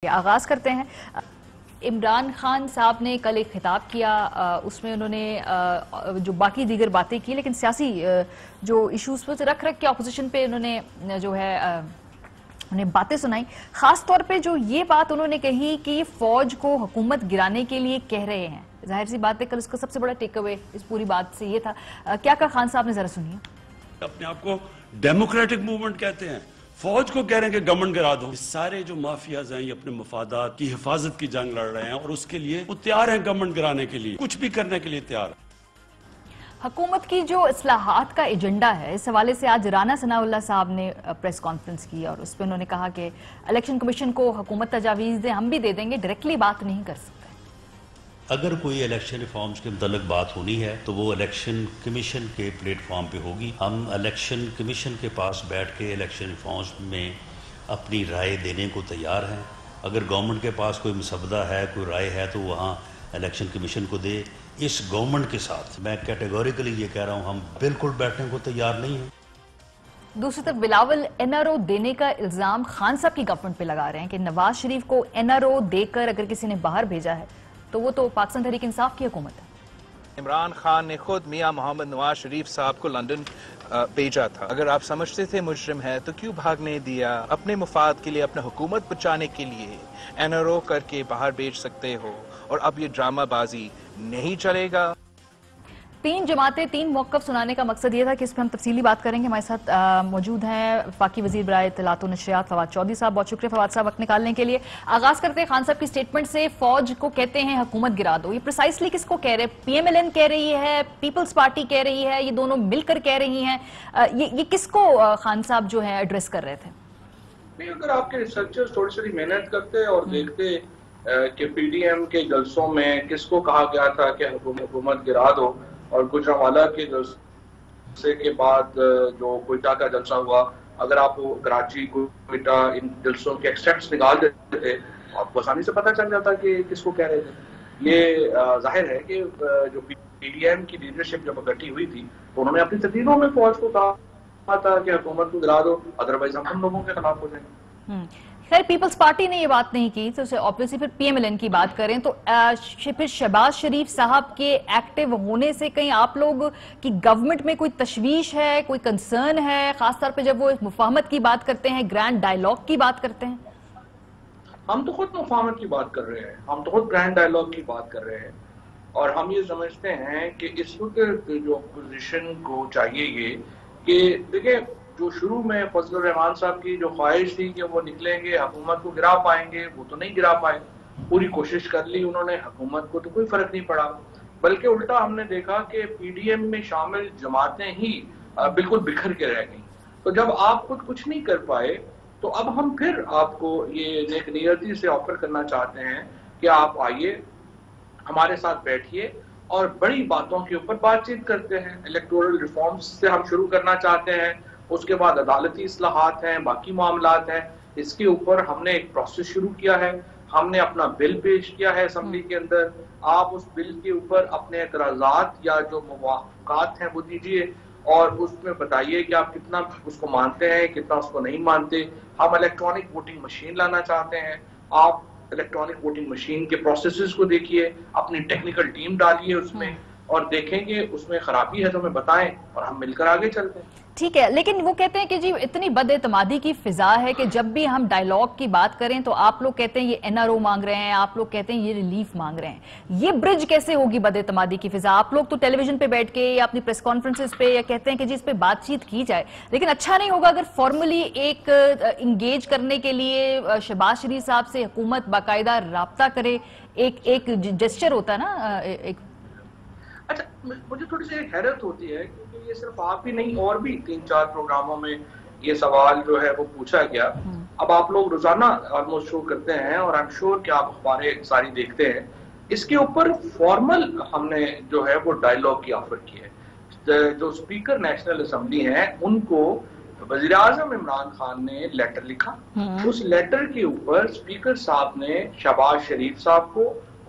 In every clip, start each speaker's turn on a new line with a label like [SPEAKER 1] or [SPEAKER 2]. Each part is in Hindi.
[SPEAKER 1] आगाज करते हैं। इमरान खान साहब ने कल एक खिताब किया, उसमें उन्होंने जो बाकी दीगर बातें की, लेकिन सियासी जो इश्यूज पर रख के अपोजिशन पे उन्होंने जो है उन्हें बातें सुनाई। खास तौर पे जो ये बात उन्होंने कही कि ये फौज को हुकूमत गिराने के लिए कह रहे हैं। जाहिर सी बात है कल उसका सबसे बड़ा टेक अवे इस पूरी बात से ये था। क्या कहा खान साहब ने, जरा सुनिए।
[SPEAKER 2] अपने आप को डेमोक्रेटिक मूवमेंट कहते हैं, फौज को कह रहे हैं कि गवर्नमेंट गिरा दो। सारे जो माफियाज हैं ये अपने मफादात की हिफाजत की जंग लड़ रहे हैं और उसके लिए वो तैयार हैं, गवर्नमेंट गिराने के लिए कुछ भी करने के लिए तैयार है।
[SPEAKER 1] हुकूमत की जो इस्लाहात का एजेंडा है, इस हवाले से आज राना सनाउल्लाह साहब ने प्रेस कॉन्फ्रेंस की और उस पर उन्होंने कहा कि इलेक्शन कमीशन को हुकूमत तजावीज़ दे, हम भी दे देंगे, डायरेक्टली बात नहीं कर सकते।
[SPEAKER 3] अगर कोई इलेक्शन रिफॉर्म्स के मुतल्लिक बात होनी है तो वो इलेक्शन कमीशन के प्लेटफॉर्म पे होगी। हम इलेक्शन कमीशन के पास बैठ के इलेक्शन रिफॉर्म्स में अपनी राय देने को तैयार हैं। अगर गवर्नमेंट के पास कोई मसवदा है, कोई राय है, तो वहाँ इलेक्शन कमीशन को दे। इस गवर्नमेंट के साथ मैं कैटेगोरिकली ये कह रहा हूँ, हम बिल्कुल बैठने को तैयार नहीं हैं।
[SPEAKER 1] दूसरी तरफ बिलावल एनआरओ देने का इल्जाम खान साहब की गवर्नमेंट पे लगा रहे हैं कि नवाज शरीफ को एनआरओ देकर अगर किसी ने बाहर भेजा है तो वो तो पाकिस्तान तहरीक इंसाफ की हुकूमत है।
[SPEAKER 4] इमरान खान ने खुद मियां मोहम्मद नवाज शरीफ साहब को लंदन भेजा था। अगर आप समझते थे मुजरिम है तो क्यों भागने दिया? अपने मुफाद के लिए, अपने हुकूमत बचाने के लिए एनआरओ करके बाहर भेज सकते हो और अब ये ड्रामाबाजी नहीं चलेगा।
[SPEAKER 1] 3 जमातें 3 मौक़िफ़ सुनाने का मकसद ये था कि इस पर हम तफसीली बात करेंगे। हमारे साथ मौजूद हैं वफाकी वज़ीर बराए इत्तलात व नशरियात फवाद चौधरी साहब। बहुत शुक्रिया फवाद साहब वक्त निकालने के लिए। आगाज करते हैं खान साहब की स्टेटमेंट से। फौज को कहते हैं हुकूमत गिरा दो, ये प्रिसाइसली किसको कह रहे हैं? PMLN कह रही है, पीपल्स पार्टी कह रही है, ये दोनों मिलकर कह रही हैं? ये किसको खान साहब जो है एड्रेस कर रहे थे?
[SPEAKER 5] नहीं, अगर आपके रिसर्चर्स थोड़ी सी मेहनत करते और देखते कि PDM के जलसों में किसको कहा गया था कि हुकूमत गिरा दो, और गुजरांवाला के जलसे के बाद जो क्वेटा का जलसा हुआ, अगर आप कराची क्वेटा इन जलसों के एक्सट्रैक्ट्स निकाल देते थे आपको आसानी से पता चल जाता कि किसको कह रहे थे। ये जाहिर है कि जो PDM की लीडरशिप जब इकट्ठी हुई थी तो उन्होंने अपनी तकरीरों में फौज को कहा था कि हुकूमत को गिरा दो, अदरवाइज हम लोगों के खिलाफ हो जाएंगे।
[SPEAKER 1] खैर पीपल्स पार्टी ने ये बात नहीं की तो ऑब्वियसली फिर PMLN की बात करें तो फिर शहबाज शरीफ साहब के एक्टिव होने से कहीं आप लोग की गवर्नमेंट में कोई तशवीश है, कोई कंसर्न है, खासतौर पे जब वो मुफाहमत की बात करते हैं, ग्रैंड डायलॉग की बात करते हैं?
[SPEAKER 5] हम तो खुद मुफाहमत की बात कर रहे हैं, हम तो खुद ग्रैंड डायलॉग की बात कर रहे हैं, और हम ये समझते हैं कि इस वक्त जो अपोजिशन को चाहिए ये कि देखिए, जो शुरू में फजलुर रहमान साहब की जो ख्वाहिश थी कि वो निकलेंगे, हुकूमत को गिरा पाएंगे, वो तो नहीं गिरा पाए। पूरी कोशिश कर ली उन्होंने, हुकूमत को तो कोई फर्क नहीं पड़ा, बल्कि उल्टा हमने देखा कि PDM में शामिल जमातें ही बिल्कुल बिखर के रह गई। तो जब आप खुद कुछ नहीं कर पाए तो अब हम फिर आपको ये नेक नियति से ऑफर करना चाहते हैं कि आप आइए, हमारे साथ बैठिए और बड़ी बातों के ऊपर बातचीत करते हैं। इलेक्टोरल रिफॉर्म्स से हम शुरू करना चाहते हैं, उसके बाद अदालती इस्लाहात हैं, बाकी मामलात हैं। इसके ऊपर हमने एक प्रोसेस शुरू किया है, हमने अपना बिल पेश किया है असेंबली के अंदर। आप उस बिल के ऊपर अपने एतराज़ात या जो मुवाफ़क़ात हैं वो दीजिए और उसमें बताइए कि आप कितना उसको मानते हैं, कितना उसको नहीं मानते। हम इलेक्ट्रॉनिक वोटिंग मशीन लाना चाहते हैं, आप इलेक्ट्रॉनिक वोटिंग मशीन के प्रोसेसेस को देखिए, अपनी टेक्निकल टीम डालिए उसमें और देखेंगे उसमें खराबी है तो हमें बताएं और हम मिलकर आगे चलते हैं।
[SPEAKER 1] ठीक है, लेकिन वो कहते हैं कि जी इतनी बदएतमादी की फिजा है कि जब भी हम डायलॉग की बात करें तो आप लोग कहते हैं ये NRO मांग रहे हैं, आप लोग कहते हैं ये रिलीफ मांग रहे हैं। ये ब्रिज कैसे होगी बदएतमादी की फिजा? आप लोग तो टेलीविजन पे बैठ के या अपनी प्रेस कॉन्फ्रेंसेस पे या कहते हैं कि जी इस पे बातचीत की जाए, लेकिन अच्छा नहीं होगा अगर फॉर्मली एक इंगेज करने के लिए शहबाज शरीफ साहब से हुकूमत बाकायदा राब्ता करे? एक जेस्चर होता है ना एक।
[SPEAKER 5] अच्छा, मुझे थोड़ी सी हैरत होती है क्योंकि ये सिर्फ आप ही नहीं, और भी 3-4 प्रोग्रामों में ये सवाल जो है वो पूछा गया। अब आप लोग रोजाना ऑलमोस्ट शो करते हैं और आई एम श्योर कि आप अखबारें सारी देखते हैं। इसके ऊपर फॉर्मल हमने जो है वो डायलॉग की ऑफर की है। जो स्पीकर नेशनल असेंबली हैं उनको वज़ीर आज़म इमरान खान ने लेटर लिखा, उस लेटर के ऊपर स्पीकर साहब ने शहबाज शरीफ साहब को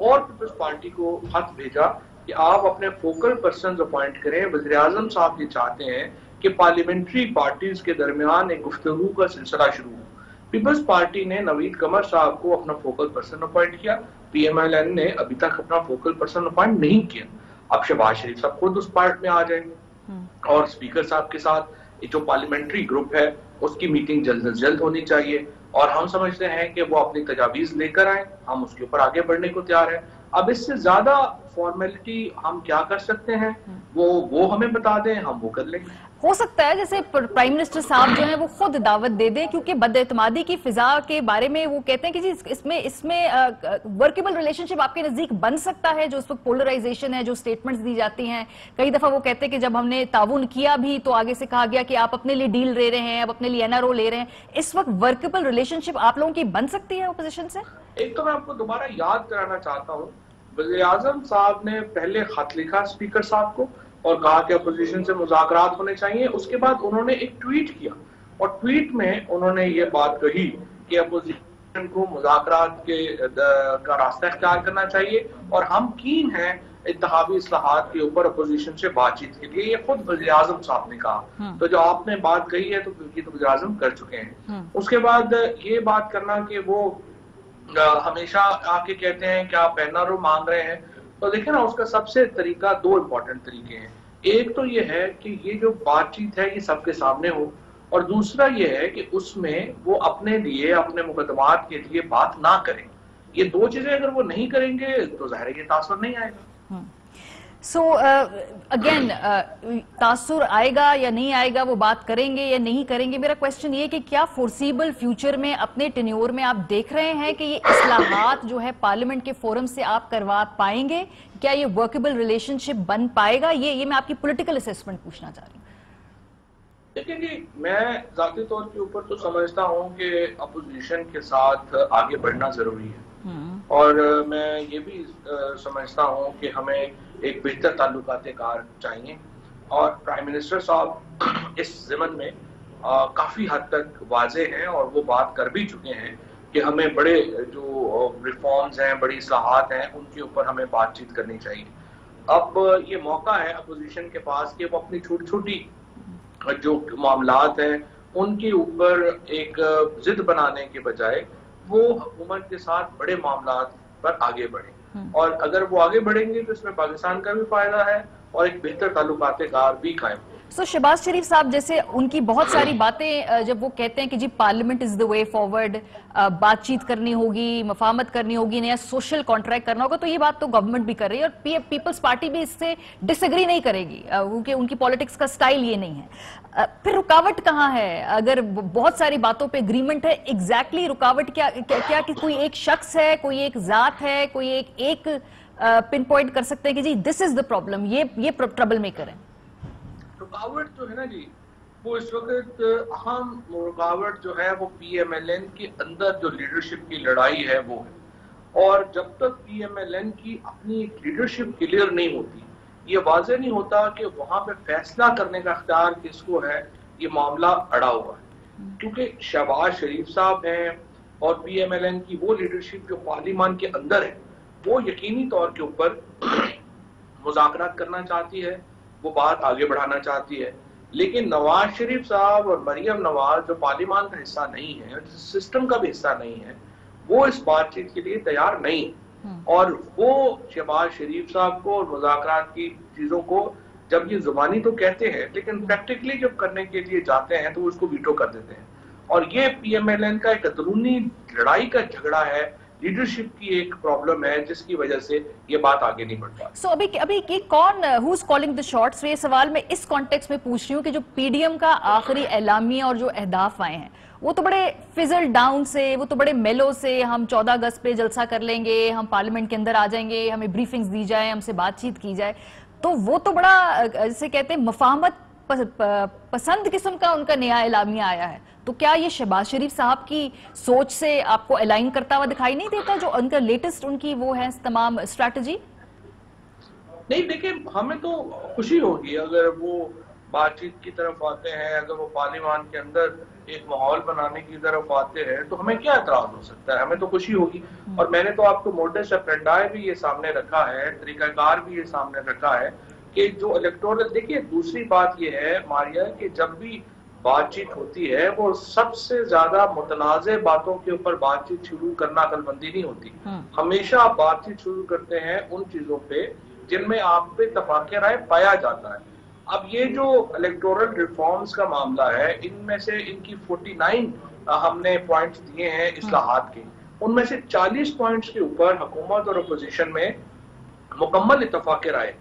[SPEAKER 5] और पीपल्स पार्टी को खत भेजा कि आप अपने फोकल पर्सन अपॉइंट करें। वज़ीर आज़म साहब ये चाहते हैं कि पार्लियामेंट्री पार्टीज के दरमियान एक गुफ्तगू का सिलसिला शुरू हो, पीपल्स पार्टी ने नवीद कमर साहब को अपना फोकल पर्सन अपॉइंट किया, पीएमएलएन ने अभी तक अपना फोकल पर्सन अपॉइंट नहीं किया। अब शहबाज शरीफ साहब खुद उस पार्ट में आ जाएंगे और स्पीकर साहब के साथ जो पार्लियामेंट्री ग्रुप है उसकी मीटिंग जल्द से जल्द होनी चाहिए और हम समझते हैं कि वो अपनी तजावीज लेकर आए, हम उसके ऊपर आगे बढ़ने को तैयार हैं। अब इससे ज्यादा फॉर्मेलिटी हम क्या कर सकते हैं वो हमें बता दें, हम वो कर लेंगे।
[SPEAKER 1] हो सकता है जैसे प्राइम मिनिस्टर साहब जो हैं वो खुद दावत दे दें, क्योंकि बदएतमादी की फिजा के बारे में वो कहते हैं कि जी इसमें वर्केबल रिलेशनशिप आपके नजदीक बन सकता है। जो इस वक्त पोलराइजेशन है, जो स्टेटमेंट्स दी जाती हैं, कई दफा वो कहते हैं कि जब हमने ताउन किया भी तो आगे से कहा गया कि आप अपने लिए डील ले रहे हैं, आप अपने लिए एनआरओ ले रहे हैं। इस वक्त वर्केबल रिलेशनशिप आप लोगों की बन सकती है अपोजिशन से?
[SPEAKER 5] एक तो मैं आपको दोबारा याद कराना चाहता हूँ, वज़ीर आज़म साहब ने पहले खत लिखा स्पीकर साहब को और कहा कि अपोजिशन से मुज़ाकरात होने चाहिए। उसके बाद उन्होंने एक ट्वीट किया और ट्वीट में उन्होंने ये बात कही कि अपोजिशन को मुज़ाकरात का रास्ता इख्तियार करना चाहिए और हम कीन हैं इंतखाबी इस्लाहात के ऊपर अपोजिशन से बातचीत के लिए। ये खुद वज़ीर आज़म साहब ने कहा। तो जो आपने बात कही है तो वज़ीर आज़म कर चुके हैं। उसके बाद ये बात करना कि वो हमेशा आके कहते हैं कि आप एनआरओ मांग रहे हैं, तो देखिए ना उसका सबसे तरीका दो इम्पोर्टेंट तरीके हैं। एक तो ये है कि ये जो बातचीत है ये सबके सामने हो और दूसरा ये है कि उसमें वो अपने लिए अपने मुकदमात के लिए बात ना करें। ये दो चीजें अगर वो नहीं करेंगे तो ज़ाहिर है ये तासुर नहीं आएगा।
[SPEAKER 1] सो अगेन तासुर आएगा या नहीं आएगा वो बात करेंगे या नहीं करेंगे। मेरा क्वेश्चन ये कि क्या फोर्सिबल फ्यूचर में अपने टेन्योर में आप देख रहे हैं कि ये इस्लाहात जो है पार्लियामेंट के फोरम से आप करवा पाएंगे? क्या ये वर्केबल रिलेशनशिप बन पाएगा? ये मैं आपकी पॉलिटिकल असेसमेंट पूछना चाह रही हूँ।
[SPEAKER 5] देखिए जी, मैं जाती तौर के ऊपर तो समझता हूँ कि अपोजिशन के साथ आगे बढ़ना जरूरी है और मैं ये भी समझता हूँ कि हमें एक बेहतर ताल्लुकाते कार चाहिए और प्राइम मिनिस्टर साहब इस ज़िमन में काफ़ी हद तक वाजे हैं और वो बात कर भी चुके हैं कि हमें बड़े जो रिफॉर्म्स हैं, बड़ी इस्लाहात हैं, उनके ऊपर हमें बातचीत करनी चाहिए। अब ये मौका है अपोजिशन के पास कि वो अपनी छोटी छोटी जो मामलात हैं उनके ऊपर एक जिद बनाने के बजाय वो हुकूमत के साथ बड़े मामलात पर आगे बढ़े और अगर वो आगे बढ़ेंगे तो इसमें पाकिस्तान का भी फायदा है और एक बेहतर ताल्लुकात-ए-कार भी कायम।
[SPEAKER 1] सो शहबाज शरीफ साहब जैसे उनकी बहुत सारी बातें जब वो कहते हैं कि जी parliament is the way forward, बातचीत करनी होगी, मफाहमत करनी होगी, नया सोशल कॉन्ट्रैक्ट करना होगा, तो ये बात तो गवर्नमेंट भी कर रही है और पीपल्स पार्टी भी इससे डिसएग्री नहीं करेगी क्योंकि उनकी पॉलिटिक्स का स्टाइल ये नहीं है। फिर रुकावट कहाँ है? अगर बहुत सारी बातों पे एग्रीमेंट है, एग्जैक्टली रुकावट क्या कि कोई एक शख्स है, कोई एक जात है, कोई एक पिन पॉइंट कर सकते हैं कि जी दिस इज द प्रॉब्लम, ये ट्रबल मेकर है?
[SPEAKER 5] रुकावट जो है ना जी, वो इस वक्त अहम रुकावट जो है वो पीएमएलएन के अंदर जो लीडरशिप की लड़ाई है वो है और जब तक पीएमएलएन की अपनी लीडरशिप क्लियर नहीं होती, ये वाज़ेह नहीं होता कि वहां पे फैसला करने का इख्तियार किसको है, ये मामला अड़ा हुआ है। क्योंकि शहबाज शरीफ साहब हैं और पीएमएलएन की वो लीडरशिप जो पार्लियामान के अंदर है वो यकीनी तौर के ऊपर मुज़ाकरात करना चाहती है, वो बात आगे बढ़ाना चाहती है, लेकिन नवाज शरीफ साहब और मरियम नवाज जो पार्लियामान का हिस्सा नहीं है, सिस्टम का भी हिस्सा नहीं है, वो इस बातचीत के लिए तैयार नहीं और वो शहबाज शरीफ साहब को और मुज़ाकरात की चीजों को जब ये जुबानी तो कहते हैं लेकिन प्रैक्टिकली जब करने के लिए जाते हैं तो उसको वीटो कर देते हैं और ये पीएमएलएन का एक अंदरूनी लड़ाई का झगड़ा है, लीडरशिप की एक प्रॉब्लम है जिसकी वजह से ये बात आगे नहीं बढ़ पाती।
[SPEAKER 1] सो अभी कौन who is calling the shots? ये सवाल मैं इस कॉन्टेक्स्ट में पूछ रही हूँ कि जो पीडीएम का आखिरी एलामिया और जो अहदाफ आए हैं वो तो बड़े फिजल डाउन से, वो तो बड़े मेलो से, हम 14 अगस्त पे जलसा कर लेंगे, हम पार्लियामेंट के अंदर आ जाएंगे, हमें ब्रीफिंग्स दी जाए, हमसे बातचीत की जाए, तो वो तो बड़ा जैसे कहते हैं मफाहमत पसंद किस्म का उनका नया एलामिया आया है। तो क्या ये शहबाज शरीफ साहब की सोच से आपको अलाइन करता हुआ दिखाई नहीं देता जो उनका लेटेस्ट उनकी वो है तमाम स्ट्रैटेजी?
[SPEAKER 5] नहीं, देखिए हमें तो खुशी होगी अगर वो बातचीत की तरफ आते हैं, अगर वो पार्लियामान के अंदर एक माहौल बनाने की तरफ आते हैं तो हमें क्या एतराज हो सकता है, हमें तो खुशी होगी। और मैंने तो आपको मोडस ऑपरेंडी भी ये सामने रखा है, तरीकाकार भी ये सामने रखा है कि जो इलेक्टोरल, देखिए दूसरी बात ये है मारिया कि जब भी बातचीत होती है वो सबसे ज्यादा मुतनाज़े बातों के ऊपर बातचीत शुरू करना अकलमंदी नहीं होती। हमेशा आप बातचीत शुरू करते हैं उन चीजों पे जिनमें आप पे इत्तेफाक राय पाया जाता है। अब ये जो इलेक्टोरल रिफॉर्म्स का मामला है, इनमें से इनकी 49 हमने पॉइंट्स दिए हैं इस्लाहात के, उनमें से 40 पॉइंट्स के ऊपर हुकूमत और अपोजिशन में मुकम्मल इत्तेफाक राय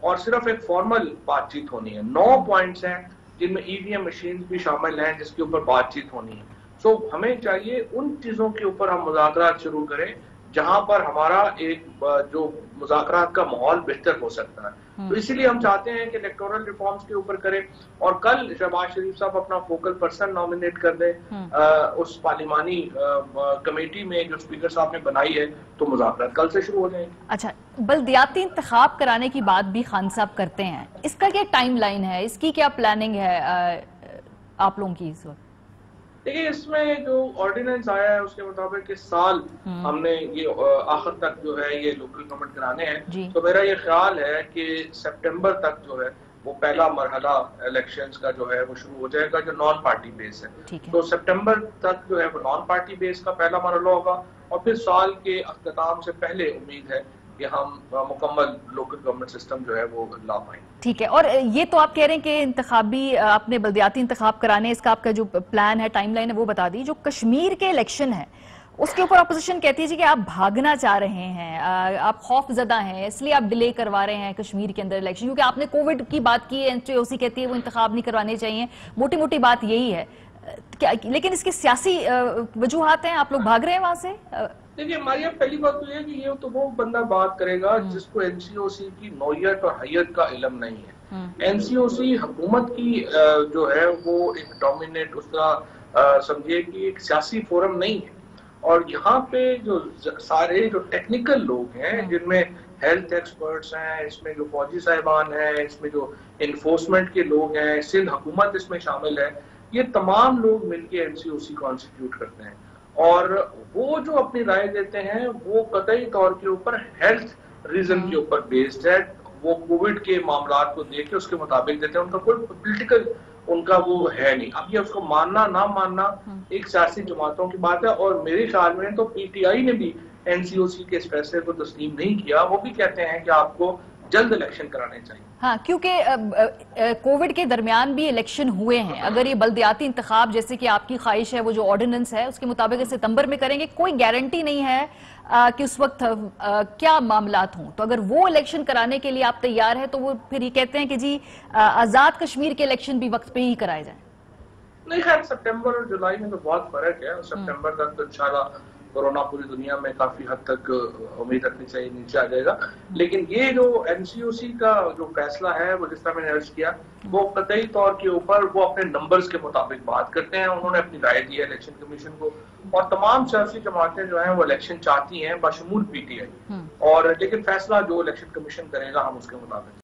[SPEAKER 5] और सिर्फ एक फॉर्मल बातचीत होनी है। 9 पॉइंट्स हैं जिनमें ईवीएम मशीन भी शामिल हैं जिसके ऊपर बातचीत होनी है। सो हमें चाहिए उन चीजों के ऊपर हम मुज़ाकरात शुरू करें जहां पर हमारा एक जो मुज़ाकरात का माहौल बेहतर हो सकता है। तो इसीलिए हम चाहते हैं कि इलेक्टोरल रिफॉर्म्स के ऊपर करें और कल शहबाज शरीफ साहब अपना फोकल पर्सन नॉमिनेट कर दें उस पार्लिमानी कमेटी में जो स्पीकर साहब ने बनाई है, तो मुज़ाकरात कल से शुरू हो जाएंगे।
[SPEAKER 1] अच्छा, बल्दियाती इंतखाब कराने की बात भी खान साहब करते हैं, इसका क्या टाइम लाइन है, इसकी क्या प्लानिंग है आप लोगों की इस वक्त?
[SPEAKER 5] देखिए, इसमें जो ऑर्डिनेंस आया है उसके मुताबिक इस साल हमने ये आखिर तक जो है ये लोकल गवर्नमेंट कराने हैं। तो मेरा ये ख्याल है कि सितंबर तक जो है वो पहला मरहला इलेक्शंस का जो है वो शुरू हो जाएगा जो नॉन पार्टी बेस है। तो सितंबर तक जो है वो नॉन पार्टी बेस का पहला मरहला होगा और फिर साल के अख्ताम से पहले उम्मीद है कि हम मुकम्मल लोकल गवर्नमेंट सिस्टम जो है वो ला पाएंगे।
[SPEAKER 1] ठीक है, और ये तो आप कह रहे हैं कि इंतखाबी आपने बल्दियाती इंतखाब कराने, इसका आपका जो प्लान है, टाइमलाइन है, वो बता दी। जो कश्मीर के इलेक्शन है उसके ऊपर अपोजिशन कहती है जी कि आप भागना चाह रहे हैं, आप खौफजदा हैं, इसलिए आप डिले करवा रहे हैं कश्मीर के अंदर इलेक्शन, क्योंकि आपने कोविड की बात की है, एनटीओसी कहती है वो इंतखाब नहीं करवाने चाहिए, मोटी मोटी बात यही है क्या? लेकिन इसके सियासी वजूहात हैं, आप लोग भाग रहे हैं वहां से?
[SPEAKER 5] देखिए, हमारी अब पहली बात तो ये है कि ये तो वो बंदा बात करेगा जिसको एनसीओसी की नौयत और हैयत का इल्म नहीं है। एनसीओसी हुकूमत की जो है वो एक डोमिनेट उसका समझिए कि एक सियासी फोरम नहीं है। और यहाँ पे जो सारे जो टेक्निकल लोग हैं जिनमें हेल्थ एक्सपर्ट्स हैं, इसमें जो फौजी साहिबान हैं, इसमें जो इन्फोर्समेंट के लोग हैं, सिंध हुकूमत इसमें शामिल है, ये तमाम लोग मिलकर एनसीओसी कॉन्स्टिट्यूट करते हैं और वो जो अपनी राय देते हैं वो कतई तौर के ऊपर हेल्थ रीजन के ऊपर बेस्ड है। वो कोविड के मामला को देख के उसके मुताबिक देते हैं, उनका कोई पॉलिटिकल उनका वो है नहीं। अब ये उसको मानना ना मानना एक सियासी जमातों की बात है और मेरे ख्याल में तो पीटीआई ने भी एनसीओसी के इस फैसले को तस्लीम नहीं किया। वो भी कहते हैं कि आपको जल्द इलेक्शन कराने चाहिए।
[SPEAKER 1] हाँ, क्योंकि कोविड के दरमियान भी इलेक्शन हुए हैं। अगर ये बल्दियाती इंतखाब जैसे कि आपकी ख्वाहिश है, वो जो ऑर्डिनेंस है उसके मुताबिक सितंबर में करेंगे, कोई गारंटी नहीं है कि उस वक्त क्या मामलात हों। तो अगर वो इलेक्शन कराने के लिए आप तैयार है तो वो फिर ये कहते हैं कि जी आजाद कश्मीर के इलेक्शन भी वक्त पे ही कराए जाए।
[SPEAKER 5] नहीं, खैर सितंबर और जुलाई में तो बहुत फर्क है। सितंबर तक तो इंशाल्लाह कोरोना पूरी दुनिया में काफी हद तक उम्मीद रखनी चाहिए नीचे आ जाएगा। लेकिन ये जो एनसीओसी का जो फैसला है वो जिस तरह मैंने अर्ज किया वो कतई तौर के ऊपर वो अपने नंबर्स के मुताबिक बात करते हैं। उन्होंने अपनी राय दी है इलेक्शन कमीशन को और तमाम सियासी जमातें जो हैं वो इलेक्शन चाहती हैं बशमूल पीटीआई और लेकिन फैसला जो इलेक्शन कमीशन करेगा हम उसके मुताबिक